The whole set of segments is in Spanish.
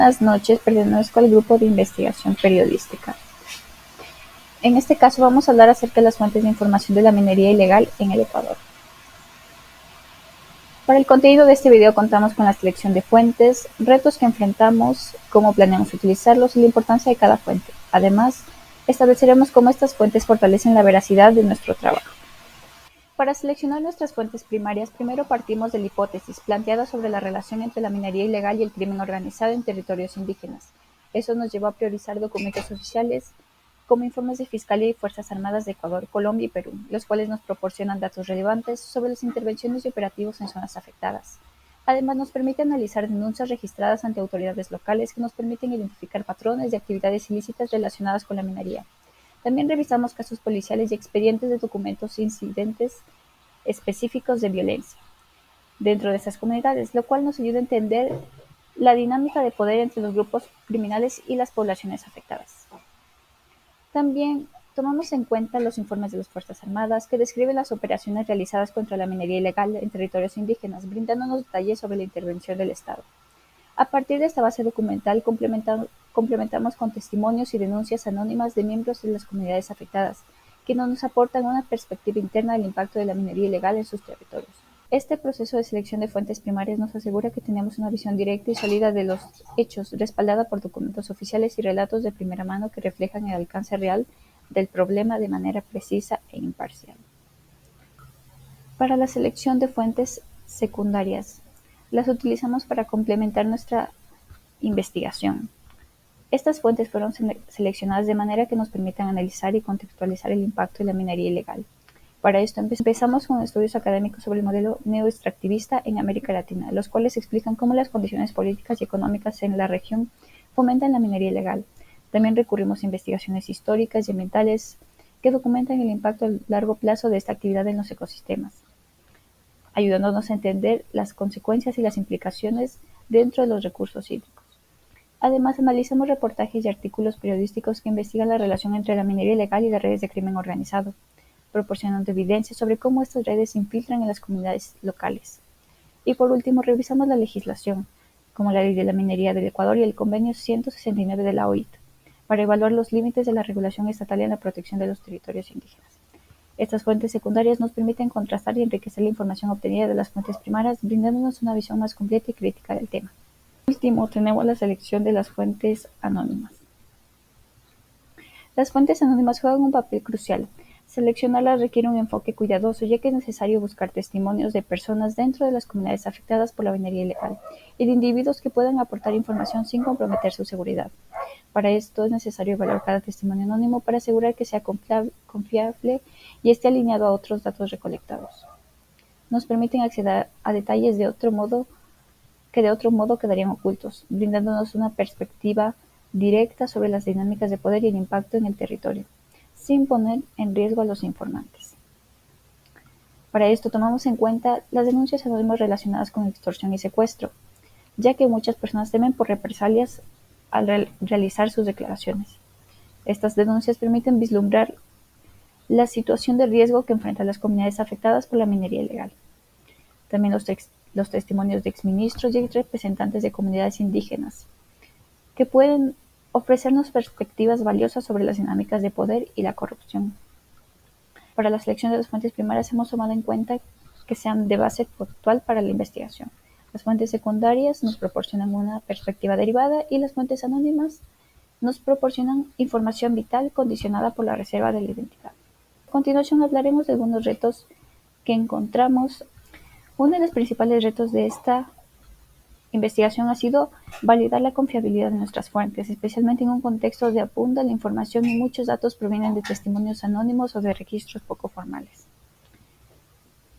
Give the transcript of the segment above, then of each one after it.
Buenas noches, pertenezco al grupo de investigación periodística. En este caso vamos a hablar acerca de las fuentes de información de la minería ilegal en el Ecuador. Para el contenido de este video contamos con la selección de fuentes, retos que enfrentamos, cómo planeamos utilizarlos y la importancia de cada fuente. Además, estableceremos cómo estas fuentes fortalecen la veracidad de nuestro trabajo. Para seleccionar nuestras fuentes primarias, primero partimos de la hipótesis planteada sobre la relación entre la minería ilegal y el crimen organizado en territorios indígenas. Eso nos llevó a priorizar documentos oficiales como informes de Fiscalía y Fuerzas Armadas de Ecuador, Colombia y Perú, los cuales nos proporcionan datos relevantes sobre las intervenciones y operativos en zonas afectadas. Además, nos permite analizar denuncias registradas ante autoridades locales que nos permiten identificar patrones de actividades ilícitas relacionadas con la minería. También revisamos casos policiales y expedientes de documentos e incidentes específicos de violencia dentro de estas comunidades, lo cual nos ayuda a entender la dinámica de poder entre los grupos criminales y las poblaciones afectadas. También tomamos en cuenta los informes de las Fuerzas Armadas que describen las operaciones realizadas contra la minería ilegal en territorios indígenas, brindándonos detalles sobre la intervención del Estado. A partir de esta base documental complementamos con testimonios y denuncias anónimas de miembros de las comunidades afectadas, que nos aportan una perspectiva interna del impacto de la minería ilegal en sus territorios. Este proceso de selección de fuentes primarias nos asegura que tenemos una visión directa y sólida de los hechos, respaldada por documentos oficiales y relatos de primera mano que reflejan el alcance real del problema de manera precisa e imparcial. Para la selección de fuentes secundarias, las utilizamos para complementar nuestra investigación. Estas fuentes fueron seleccionadas de manera que nos permitan analizar y contextualizar el impacto de la minería ilegal. Para esto empezamos con estudios académicos sobre el modelo neoextractivista en América Latina, los cuales explican cómo las condiciones políticas y económicas en la región fomentan la minería ilegal. También recurrimos a investigaciones históricas y ambientales que documentan el impacto a largo plazo de esta actividad en los ecosistemas, ayudándonos a entender las consecuencias y las implicaciones dentro de los recursos hídricos. Además, analizamos reportajes y artículos periodísticos que investigan la relación entre la minería ilegal y las redes de crimen organizado, proporcionando evidencia sobre cómo estas redes se infiltran en las comunidades locales. Y por último, revisamos la legislación, como la Ley de la Minería del Ecuador y el Convenio 169 de la OIT, para evaluar los límites de la regulación estatal en la protección de los territorios indígenas. Estas fuentes secundarias nos permiten contrastar y enriquecer la información obtenida de las fuentes primarias, brindándonos una visión más completa y crítica del tema. Por último, tenemos la selección de las fuentes anónimas. Las fuentes anónimas juegan un papel crucial. Seleccionarlas requiere un enfoque cuidadoso, ya que es necesario buscar testimonios de personas dentro de las comunidades afectadas por la minería ilegal y de individuos que puedan aportar información sin comprometer su seguridad. Para esto es necesario evaluar cada testimonio anónimo para asegurar que sea confiable y esté alineado a otros datos recolectados. Nos permiten acceder a detalles de otro modo quedarían ocultos, brindándonos una perspectiva directa sobre las dinámicas de poder y el impacto en el territorio, sin poner en riesgo a los informantes. Para esto tomamos en cuenta las denuncias anónimas relacionadas con extorsión y secuestro, ya que muchas personas temen por represalias al realizar sus declaraciones. Estas denuncias permiten vislumbrar la situación de riesgo que enfrentan las comunidades afectadas por la minería ilegal. También los testimonios de exministros y representantes de comunidades indígenas, que pueden ofrecernos perspectivas valiosas sobre las dinámicas de poder y la corrupción. Para la selección de las fuentes primarias hemos tomado en cuenta que sean de base factual para la investigación. Las fuentes secundarias nos proporcionan una perspectiva derivada y las fuentes anónimas nos proporcionan información vital condicionada por la reserva de la identidad. A continuación hablaremos de algunos retos que encontramos. Uno de los principales retos de esta investigación ha sido validar la confiabilidad de nuestras fuentes, especialmente en un contexto donde abunda la información y muchos datos provienen de testimonios anónimos o de registros poco formales.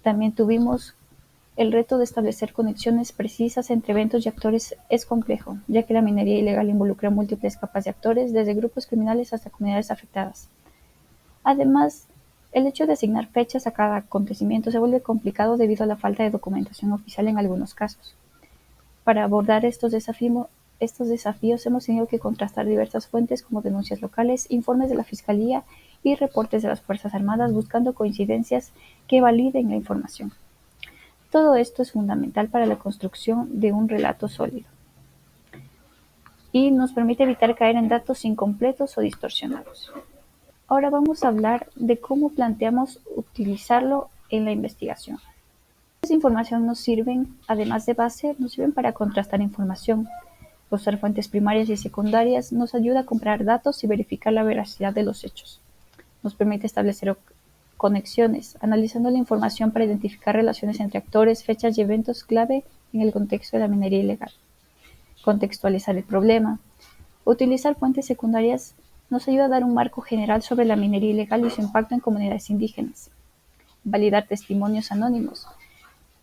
También tuvimos el reto de establecer conexiones precisas entre eventos y actores es complejo, ya que la minería ilegal involucra múltiples capas de actores, desde grupos criminales hasta comunidades afectadas. Además, el hecho de asignar fechas a cada acontecimiento se vuelve complicado debido a la falta de documentación oficial en algunos casos. Para abordar estos desafíos hemos tenido que contrastar diversas fuentes como denuncias locales, informes de la Fiscalía y reportes de las Fuerzas Armadas buscando coincidencias que validen la información. Todo esto es fundamental para la construcción de un relato sólido. y nos permite evitar caer en datos incompletos o distorsionados. Ahora vamos a hablar de cómo planteamos utilizarlo en la investigación. Esta información nos sirven, además de base, nos sirven para contrastar información. Usar fuentes primarias y secundarias nos ayuda a comparar datos y verificar la veracidad de los hechos. Nos permite establecer conexiones, analizando la información para identificar relaciones entre actores, fechas y eventos clave en el contexto de la minería ilegal. Contextualizar el problema. Utilizar fuentes secundarias nos ayuda a dar un marco general sobre la minería ilegal y su impacto en comunidades indígenas. Validar testimonios anónimos.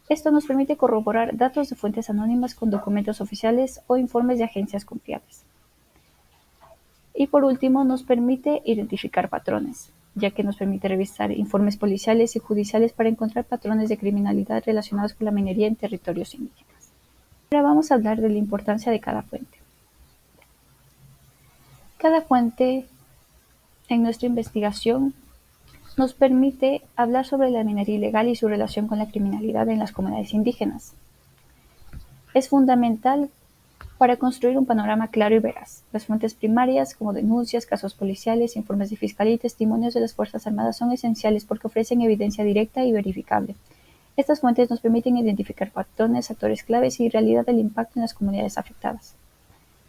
Esto nos permite corroborar datos de fuentes anónimas con documentos oficiales o informes de agencias confiables. Y por último, nos permite identificar patrones, ya que nos permite revisar informes policiales y judiciales para encontrar patrones de criminalidad relacionados con la minería en territorios indígenas. Ahora vamos a hablar de la importancia de cada fuente. Cada fuente en nuestra investigación nos permite hablar sobre la minería ilegal y su relación con la criminalidad en las comunidades indígenas. Es fundamental para construir un panorama claro y veraz. Las fuentes primarias, como denuncias, casos policiales, informes de fiscalía y testimonios de las Fuerzas Armadas, son esenciales porque ofrecen evidencia directa y verificable. Estas fuentes nos permiten identificar patrones, actores claves y realidad del impacto en las comunidades afectadas.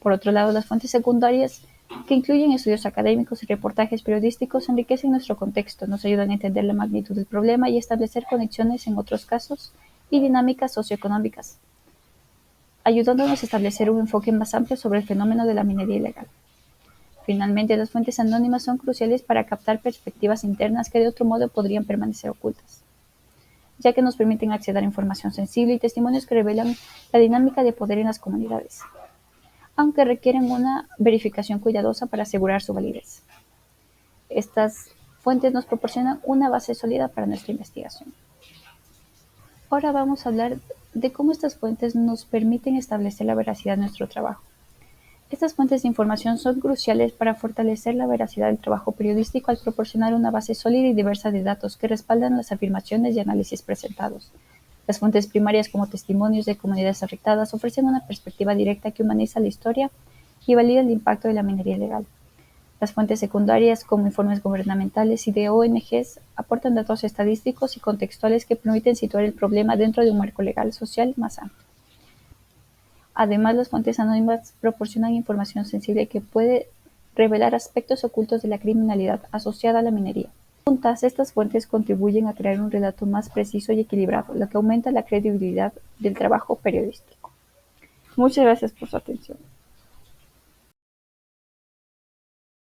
Por otro lado, las fuentes secundarias, que incluyen estudios académicos y reportajes periodísticos, enriquecen nuestro contexto, nos ayudan a entender la magnitud del problema y establecer conexiones en otros casos y dinámicas socioeconómicas, ayudándonos a establecer un enfoque más amplio sobre el fenómeno de la minería ilegal. Finalmente, las fuentes anónimas son cruciales para captar perspectivas internas que de otro modo podrían permanecer ocultas, ya que nos permiten acceder a información sensible y testimonios que revelan la dinámica de poder en las comunidades, aunque requieren una verificación cuidadosa para asegurar su validez. Estas fuentes nos proporcionan una base sólida para nuestra investigación. Ahora vamos a hablar de cómo estas fuentes nos permiten establecer la veracidad de nuestro trabajo. Estas fuentes de información son cruciales para fortalecer la veracidad del trabajo periodístico al proporcionar una base sólida y diversa de datos que respaldan las afirmaciones y análisis presentados. Las fuentes primarias, como testimonios de comunidades afectadas, ofrecen una perspectiva directa que humaniza la historia y valida el impacto de la minería ilegal. Las fuentes secundarias, como informes gubernamentales y de ONGs, aportan datos estadísticos y contextuales que permiten situar el problema dentro de un marco legal social más amplio. Además, las fuentes anónimas proporcionan información sensible que puede revelar aspectos ocultos de la criminalidad asociada a la minería. Juntas, estas fuentes contribuyen a crear un relato más preciso y equilibrado, lo que aumenta la credibilidad del trabajo periodístico. Muchas gracias por su atención.